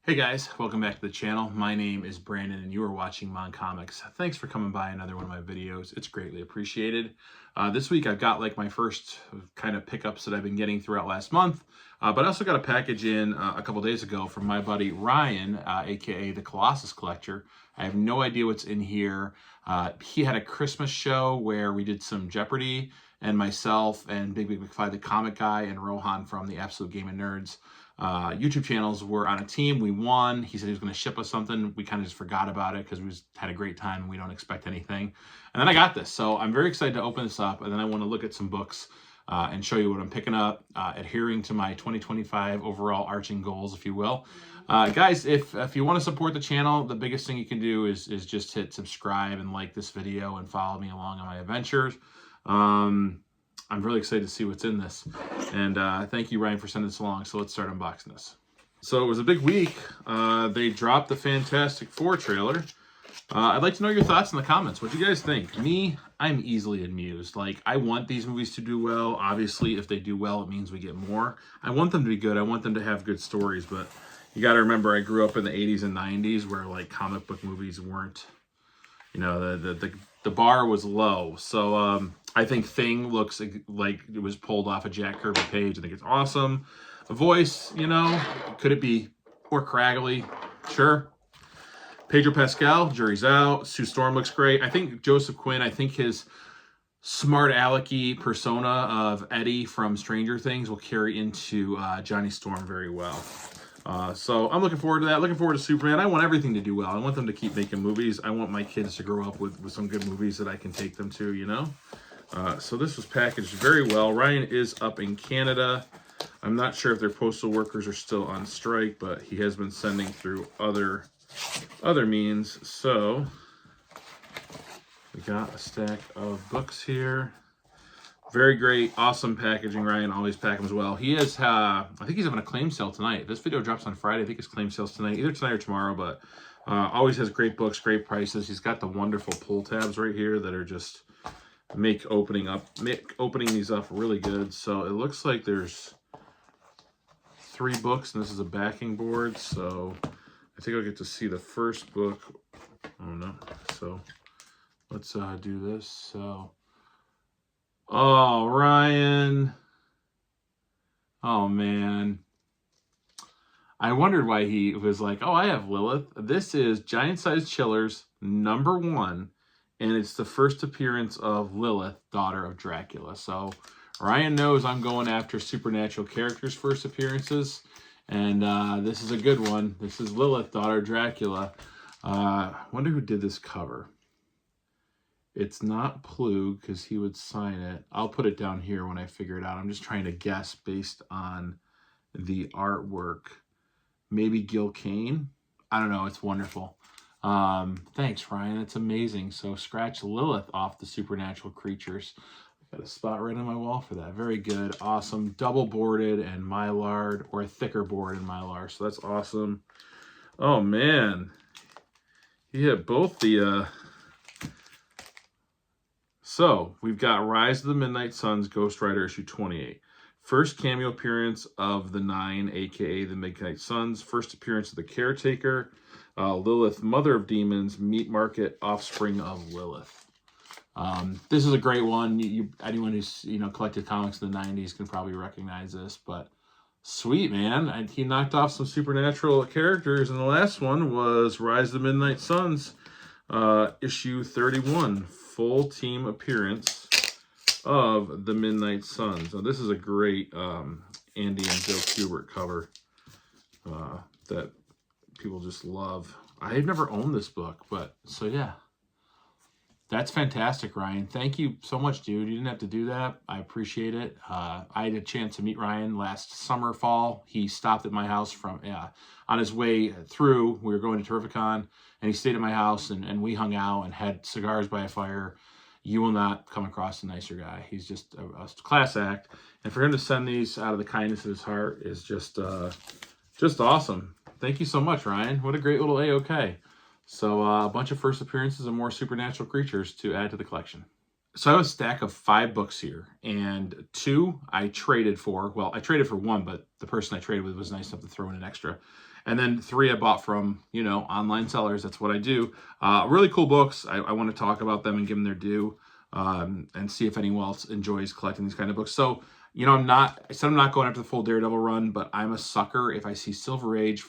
Hey guys, welcome back to the channel. My name is Brandon and you are watching M.O.N.Comics. Thanks for coming by another one of my videos. It's greatly appreciated. This week I've got like my first kind of pickups that I've been getting throughout last month, but I also got a package in a couple days ago from my buddy Ryan, aka the Colossus Collector. I have no idea what's in here. He had a Christmas show where we did some Jeopardy, and myself and Big McFly the comic guy and Rohan from the Absolute Gaming Nerds YouTube channels were on a team. We won. He said he was going to ship us something. We kind of just forgot about it because we had a great time and we don't expect anything. And then I got this. So I'm very excited to open this up. And then I want to look at some books and show you what I'm picking up, adhering to my 2025 overall arching goals, if you will. Guys, if you want to support the channel, the biggest thing you can do is just hit subscribe and like this video and follow me along on my adventures. I'm really excited to see what's in this. And thank you, Ryan, for sending this along. So let's start unboxing this. So it was a big week. They dropped the Fantastic Four trailer. I'd like to know your thoughts in the comments. What do you guys think? Me, I'm easily amused. Like, I want these movies to do well. Obviously, if they do well, it means we get more. I want them to be good. I want them to have good stories. But you got to remember, I grew up in the 80s and 90s where, like, comic book movies weren't, you know, the bar was low. So, I think Thing looks like it was pulled off a Jack Kirby page. I think it's awesome. A voice, you know, could it be more craggly? Sure. Pedro Pascal, jury's out. Sue Storm looks great. I think Joseph Quinn, I think his smart alecky persona of Eddie from Stranger Things will carry into Johnny Storm very well. So I'm looking forward to that. Looking forward to Superman. I want everything to do well. I want them to keep making movies. I want my kids to grow up with some good movies that I can take them to, you know? So this was packaged very well. Ryan is up in Canada. I'm not sure if their postal workers are still on strike, but he has been sending through other means. So we got a stack of books here. Very great, awesome packaging. Ryan always pack them as well. He is, I think he's having a claim sale tonight. This video drops on Friday. I think his claim sale's tonight, either tonight or tomorrow, but always has great books, great prices. He's got the wonderful pull tabs right here that are just make opening these up really good. So it looks like there's 3 books, and this is a backing board. So I think I'll get to see the first book. Oh no! So let's do this. So, oh, Ryan. Oh man. I wondered why he was like, oh, I have Lilith. This is Giant Size Chillers #1. And it's the first appearance of Lilith, daughter of Dracula. So Ryan knows I'm going after supernatural characters' first appearances. And this is a good one. This is Lilith, daughter of Dracula. Wonder who did this cover. It's not Plug, because he would sign it. I'll put it down here when I figure it out. I'm just trying to guess based on the artwork. Maybe Gil Kane? I don't know. It's wonderful. Thanks, Ryan. It's amazing. So scratch Lilith off the supernatural creatures. Got a spot right on my wall for that. Very good. Awesome. Double boarded and Mylar, or a thicker board in Mylar. So that's awesome. Oh, man. He hit both the... So we've got Rise of the Midnight Suns, Ghost Rider issue 28. First cameo appearance of the 9, a.k.a. the Midnight Suns. First appearance of the Caretaker. Lilith, Mother of Demons, Meat Market, Offspring of Lilith. This is a great one. Anyone who's collected comics in the 90s can probably recognize this, but sweet, man. And he knocked off some supernatural characters, and the last one was Rise of the Midnight Suns, issue 31, full team appearance of the Midnight Suns. Now, this is a great Andy and Joe Kubert cover that people just love. I've never owned this book, but so yeah. That's fantastic, Ryan. Thank you so much, dude. You didn't have to do that. I appreciate it. I had a chance to meet Ryan last summer, fall. He stopped at my house from on his way through. We were going to Terrificon, and he stayed at my house, and we hung out and had cigars by a fire. You will not come across a nicer guy. He's just a class act. And for him to send these out of the kindness of his heart is just awesome. Thank you so much, Ryan. What a great little AOK. So a bunch of first appearances and more supernatural creatures to add to the collection. So I have a stack of 5 books here, and 2 I traded for. Well, I traded for 1, but the person I traded with was nice enough to throw in an extra. And then 3 I bought from, you know, online sellers. That's what I do. Really cool books. I want to talk about them and give them their due, and see if anyone else enjoys collecting these kind of books. So, you know, I said I'm not going after the full Daredevil run, but I'm a sucker. If I see Silver Age,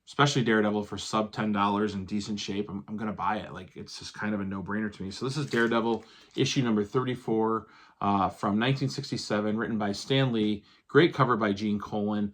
especially Daredevil, for sub $10 in decent shape, I'm going to buy it. Like, it's just kind of a no-brainer to me. So this is Daredevil, issue number 34, from 1967, written by Stan Lee. Great cover by Gene Colan.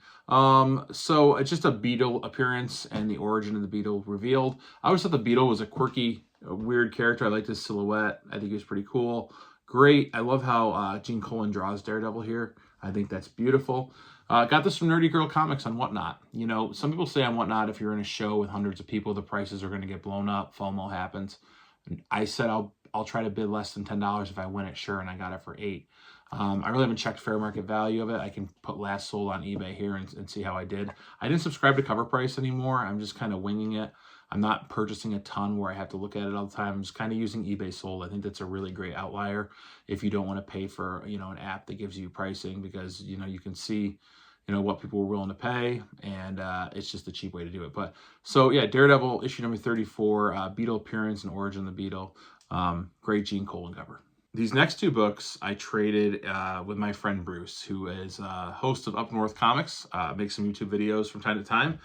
So it's just a Beetle appearance and the origin of the Beetle revealed. I always thought the Beetle was a quirky, weird character. I liked his silhouette. I think he was pretty cool. Great. I love how Gene Colan draws Daredevil here. I think that's beautiful. Got this from Nerdy Rlcomics on Whatnot. You know, some people say on Whatnot, if you're in a show with hundreds of people, the prices are going to get blown up. FOMO happens. And I said I'll try to bid less than $10 if I win it, sure, and I got it for $8. I really haven't checked fair market value of it. I can put last sold on eBay here and see how I did. I didn't subscribe to Cover Price anymore. I'm just kind of winging it. I'm not purchasing a ton where I have to look at it all the time. I'm just kind of using eBay sold. I think that's a really great outlier if you don't want to pay for, you know, an app that gives you pricing, because, you know, you can see, you know, what people were willing to pay, and it's just a cheap way to do it. But so yeah, Daredevil issue number 34, Beetle appearance and origin of the Beetle. Great Gene Colan cover. These next 2 books I traded with my friend Bruce, who is host of Up North Comics, makes some YouTube videos from time to time.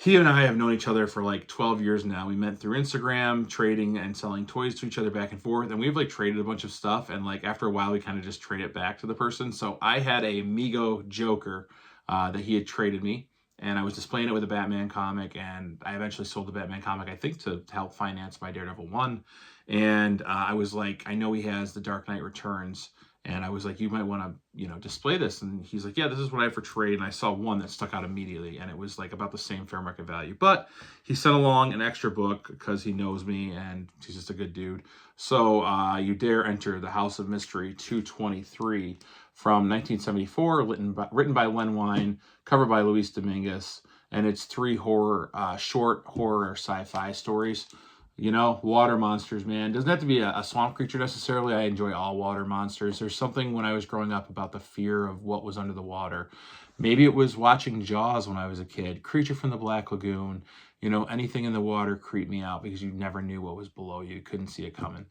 He and I have known each other for like 12 years now. We met through Instagram, trading and selling toys to each other back and forth. And we've like traded a bunch of stuff. And like after a while, we kind of just trade it back to the person. So I had a Mego Joker that he had traded me. And I was displaying it with a Batman comic. And I eventually sold the Batman comic, I think, to help finance my Daredevil 1. And I was like, I know he has the Dark Knight Returns. And I was like, you might want to, you know, display this. And he's like, yeah, this is what I have for trade. And I saw one that stuck out immediately. And it was like about the same fair market value. But he sent along an extra book because he knows me and he's just a good dude. So You Dare Enter the House of Mystery 223 from 1974, written by Len Wein, covered by Luis Dominguez. And it's 3 short horror sci-fi stories. You know, water monsters, man. Doesn't have to be a swamp creature necessarily. I enjoy all water monsters. There's something when I was growing up about the fear of what was under the water. Maybe it was watching Jaws when I was a kid. Creature from the Black Lagoon. You know, anything in the water creeped me out because you never knew what was below you. You couldn't see it coming.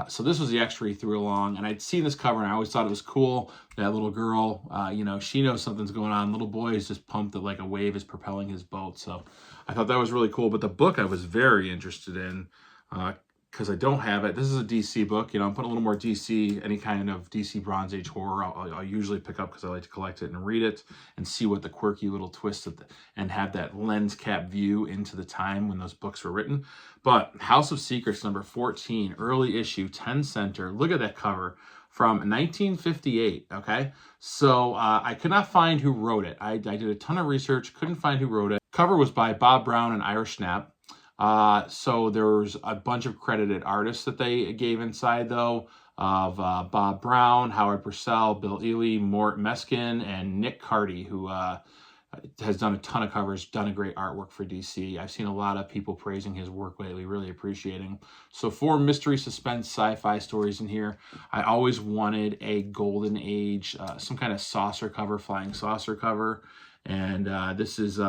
So this was the extra he threw along. And I'd seen this cover and I always thought it was cool. That little girl, you know, she knows something's going on. Little boy is just pumped that like a wave is propelling his boat. So I thought that was really cool. But the book I was very interested in, because I don't have it. This is a DC book. You know, I'm putting a little more DC, any kind of DC Bronze Age horror. I'll usually pick up because I like to collect it and read it and see what the quirky little twist and have that lens cap view into the time when those books were written. But House of Secrets number 14, early issue, 10 center. Look at that cover from 1958. Okay, so I could not find who wrote it. I did a ton of research, couldn't find who wrote it. Cover was by Bob Brown and Irish Knapp. So there's a bunch of credited artists that they gave inside, though, of Bob Brown, Howard Purcell, Bill Ely, Mort Meskin, and Nick Carty, who has done a ton of covers, done a great artwork for DC. I've seen a lot of people praising his work lately, really appreciating. So 4 mystery, suspense, sci-fi stories in here. I always wanted a Golden Age, some kind of saucer cover, flying saucer cover. And this is...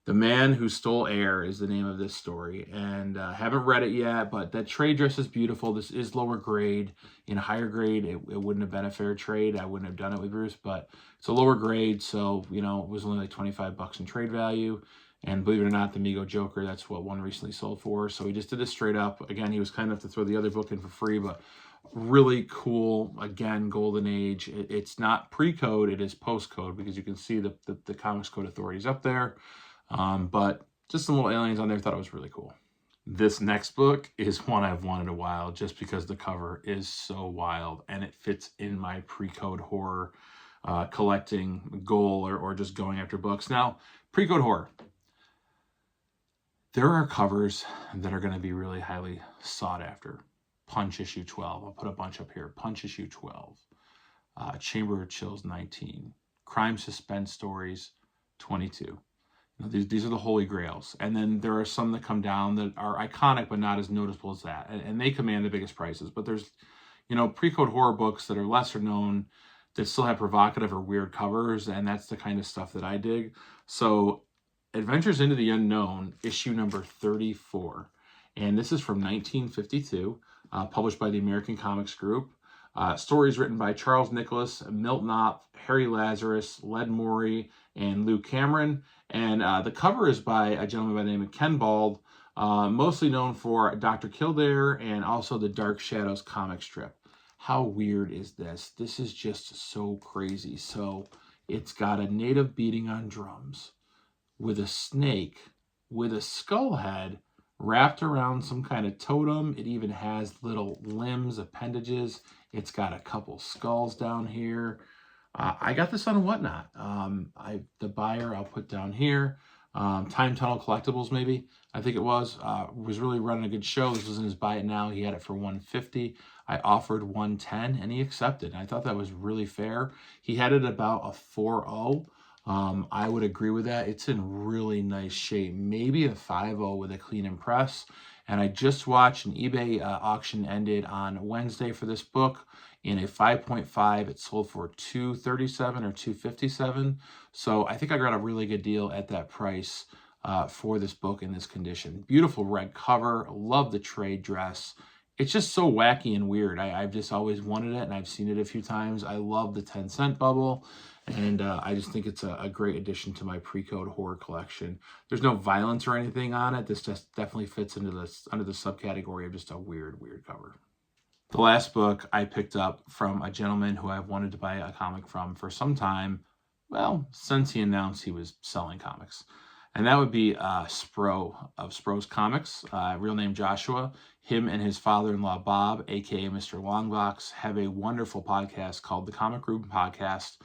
The Man Who Stole Air is the name of this story, and haven't read it yet, but that trade dress is beautiful. This is lower grade. In a higher grade, it wouldn't have been a fair trade. I wouldn't have done it with Bruce, but it's a lower grade, so, you know, it was only like 25 bucks in trade value. And believe it or not, the Mego Joker, that's what one recently sold for. So he just did this straight up. Again, he was kind enough to throw the other book in for free, but really cool. Again, Golden Age. It's not pre-code, it is post-code, because you can see the Comics Code Authorities up there. But just some little aliens on there. Thought it was really cool. This next book is one I've wanted a while just because the cover is so wild and it fits in my pre-code horror collecting goal or just going after books. Now, pre-code horror. There are covers that are going to be really highly sought after. Punch issue 12. I'll put a bunch up here. Punch issue 12. Chamber of Chills 19. Crime Suspense Stories 22. These are the holy grails. And then there are some that come down that are iconic but not as noticeable as that. And they command the biggest prices. But there's, you know, pre-code horror books that are lesser known that still have provocative or weird covers. And that's the kind of stuff that I dig. So Adventures into the Unknown, issue number 34. And this is from 1952, published by the American Comics Group. Stories written by Charles Nicholas, Milt Knopf, Harry Lazarus, Led Morey, and Lou Cameron. And the cover is by a gentleman by the name of Ken Bald, mostly known for Dr. Kildare and also the Dark Shadows comic strip. How weird is this? This is just so crazy. So it's got a native beating on drums with a snake with a skull head wrapped around some kind of totem. It even has little limbs, appendages. It's got a couple skulls down here. I got this on Whatnot. The buyer I'll put down here. Time Tunnel Collectibles, maybe, I think it was really running a good show. This was in his buy it now. He had it for $150. I offered $110 and he accepted. I thought that was really fair. He had it about a 4.0. I would agree with that. It's in really nice shape, maybe a 5.0 with a clean and press. And I just watched an eBay auction ended on Wednesday for this book in a 5.5. It sold for $237 or $257. So I think I got a really good deal at that price for this book in this condition. Beautiful red cover. Love the trade dress. It's just so wacky and weird. I've just always wanted it, and I've seen it a few times. I love the 10-cent bubble, and I just think it's a great addition to my pre-code horror collection. There's no violence or anything on it. This just definitely fits into this under the subcategory of just a weird cover. The last book I picked up from a gentleman who I've wanted to buy a comic from for some time, well, since he announced he was selling comics. And that would be Spro of Spro's Comics, real name Joshua. Him and his father-in-law, Bob, a.k.a. Mr. Longbox, have a wonderful podcast called the Comic Room Podcast.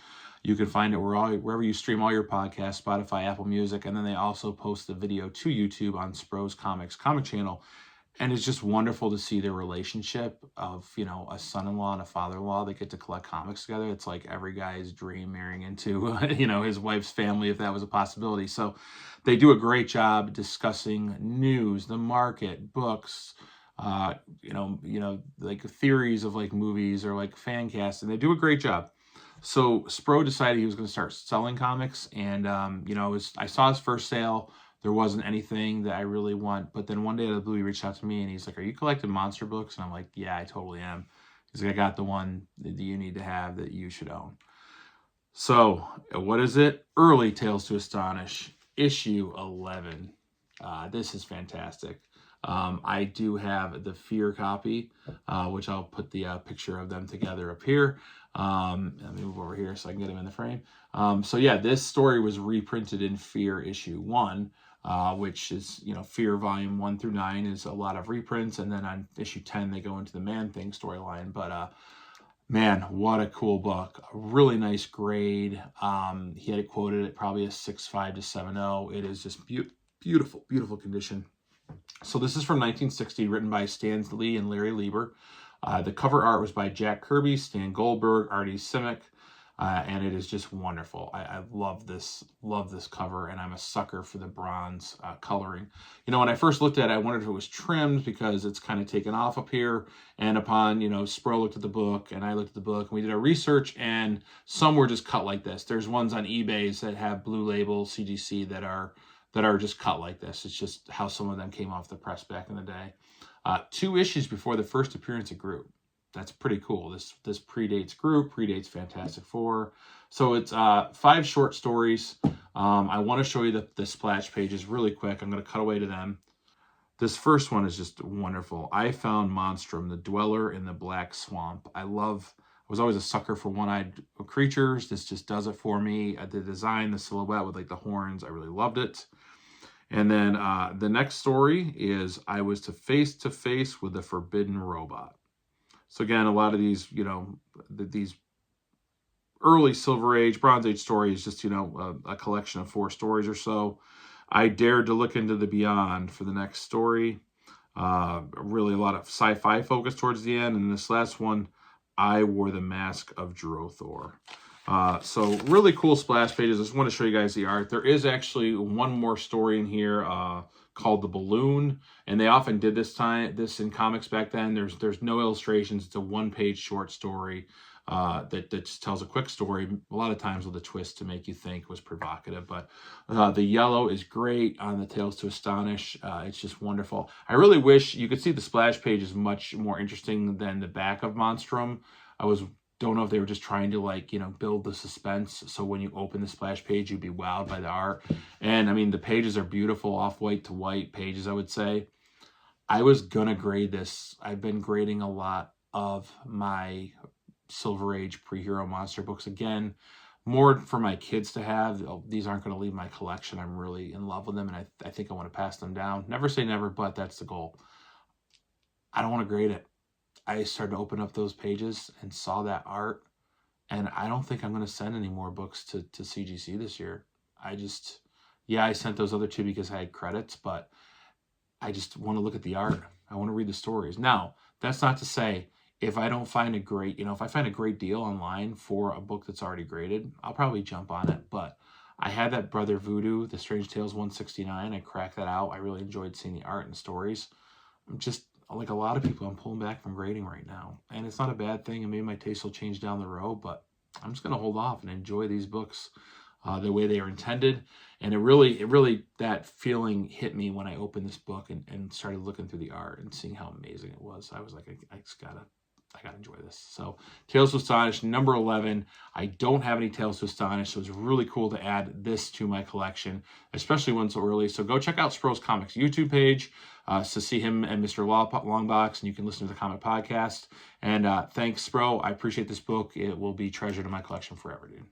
You can find it wherever you stream all your podcasts, Spotify, Apple Music, and then they also post the video to YouTube on Spro's Comics comic channel. And it's just wonderful to see their relationship of, a son-in-law and a father-in-law that get to collect comics together. It's like every guy's dream marrying into, his wife's family, if that was a possibility. So they do a great job discussing news, the market, books, like theories of like movies or like fan casts, and they do a great job. So Spro decided he was going to start selling comics, and I saw his first sale. There wasn't anything that I really want, but then one day out of the blue, he reached out to me and he's like, "Are you collecting monster books?" And I'm like, "Yeah, I totally am." He's like, "I got the one that you need to have that you should own." So what is it? Early Tales to Astonish, issue 11. This is fantastic. I do have the Fear copy, which I'll put the picture of them together up here. Let me move over here so I can get them in the frame. So yeah, this story was reprinted in Fear issue 1, which is, Fear volume 1 through 9 is a lot of reprints. And then on issue 10, they go into the Man-Thing storyline. But man, what a cool book. A really nice grade. He had it quoted at probably a 6.5 to 7.0. It is just beautiful, beautiful condition. So this is from 1960, written by Stan Lee and Larry Lieber. The cover art was by Jack Kirby, Stan Goldberg, Artie Simek, and it is just wonderful. I love this cover, and I'm a sucker for the bronze coloring. When I first looked at it, I wondered if it was trimmed because it's kind of taken off up here. And upon, Spro looked at the book, and I looked at the book, and we did our research, and some were just cut like this. There's ones on eBay that have Blue Label, CGC that are just cut like this. It's just how some of them came off the press back in the day. 2 issues before the first appearance of Groot. That's pretty cool. This predates Groot, predates Fantastic Four. So it's 5 short stories. I want to show you the splash pages really quick. I'm going to cut away to them. This first one is just wonderful. I found Monstrum, the Dweller in the Black Swamp. I was always a sucker for one-eyed creatures. This just does it for me. The design, the silhouette with like the horns, I really loved it. And then the next story is I was to face with the Forbidden Robot. So again, a lot of these, these early Silver Age, Bronze Age stories, just, a collection of 4 stories or so. I dared to look into the beyond for the next story. Really a lot of sci-fi focus towards the end. And this last one, I wore the mask of Drothor. So really cool splash pages. I just want to show you guys the art. There is actually one more story in here called The Balloon, and they often did this in comics back then. There's no illustrations. It's a 1-page short story. that just tells a quick story, a lot of times with a twist to make you think, was provocative. But the yellow is great on the Tales to Astonish. It's just wonderful. I really wish you could see the splash page is much more interesting than the back of Monstrum. Don't know if they were just trying to, like, you know, build the suspense, so when you open the splash page, you'd be wowed by the art. And I mean, the pages are beautiful, off-white to white pages, I would say. I was gonna grade this. I've been grading a lot of my Silver Age pre-hero monster books. Again, more for my kids to have. These aren't going to leave my collection. I'm really in love with them, and I think I want to pass them down. Never say never, but that's the goal. I don't want to grade it. I started to open up those pages and saw that art, and I don't think I'm going to send any more books to CGC this year. I sent those other two because I had credits, but I just want to look at the art. I want to read the stories. Now, that's not to say if I don't find a great, if I find a great deal online for a book that's already graded, I'll probably jump on it. But I had that Brother Voodoo, The Strange Tales 169. I cracked that out. I really enjoyed seeing the art and stories. I'm just, like a lot of people, I'm pulling back from grading right now. And it's not a bad thing, and maybe my taste will change down the road, but I'm just going to hold off and enjoy these books the way they are intended. And it really, that feeling hit me when I opened this book and started looking through the art and seeing how amazing it was. I was like, I gotta enjoy this. So Tales to Astonish, number 11. I don't have any Tales to Astonish, so it's really cool to add this to my collection, especially when so early. So go check out Spro's Comics YouTube page to see him and Mr. Longbox, and you can listen to the comic podcast. And thanks, Spro. I appreciate this book. It will be treasured in my collection forever, dude.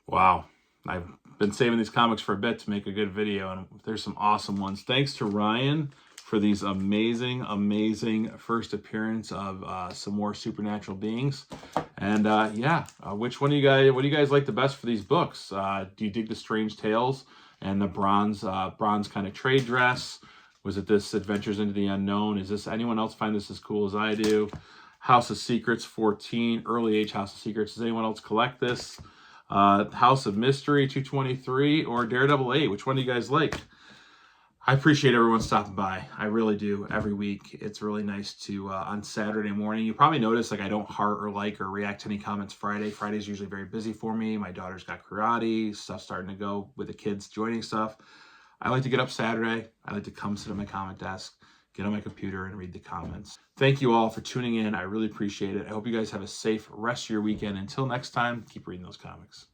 Wow. I've been saving these comics for a bit to make a good video, and there's some awesome ones. Thanks to Ryan for these amazing first appearance of some more supernatural beings. And which one do you guys like the best for these books? Do you dig the Strange Tales and the bronze kind of trade dress? Was it this Adventures into the Unknown? Anyone else find this as cool as I do? House of Secrets 14, early age House of Secrets. Does anyone else collect this? House of Mystery 223 or Daredevil 8? Which one do you guys like? I appreciate everyone stopping by. I really do. Every week, it's really nice to, on Saturday morning. You probably notice, like, I don't heart or like or react to any comments Friday. Friday's usually very busy for me. My daughter's got karate, stuff starting to go with the kids joining stuff. I like to get up Saturday. I like to come sit at my comic desk, get on my computer, and read the comments. Thank you all for tuning in. I really appreciate it. I hope you guys have a safe rest of your weekend. Until next time, keep reading those comics.